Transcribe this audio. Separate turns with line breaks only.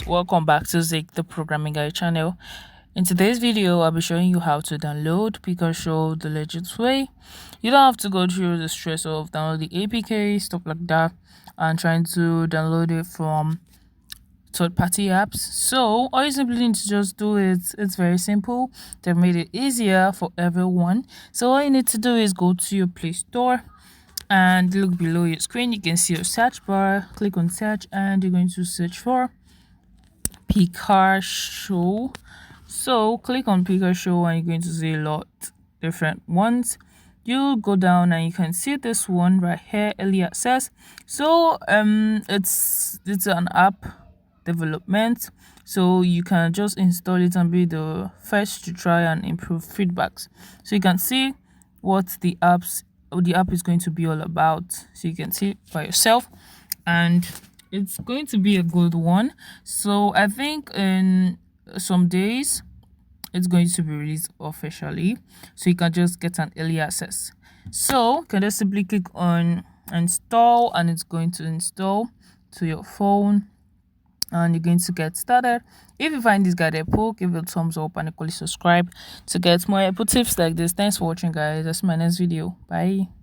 welcome back to Zik the Programming Guy channel. In today's video, I'll be showing you how to download PikaShow the legit way. You don't have to go through the stress of downloading APK, stuff like that, and trying to download it from third-party apps. So all you simply need to just do is, it's very simple. They've made it easier for everyone. So all you need to do is go to your Play Store and look below your screen. You can see your search bar. Click on search and you're going to search for PikaShow. So click on PikaShow and you're going to see a lot different ones. You go down and you can see this one right here, early access. So it's an app development, so you can just install it and be the first to try and improve feedbacks. So you can see what the app is going to be all about, so you can see it by yourself, and it's going to be a good one. So I think in some days it's going to be released officially, so you can just get an early access. So you can just simply click on install and it's going to install to your phone and you're going to get started. If you find this guide helpful, give it a thumbs up and equally subscribe to get more helpful tips like this. Thanks for watching, guys. That's my next video. Bye.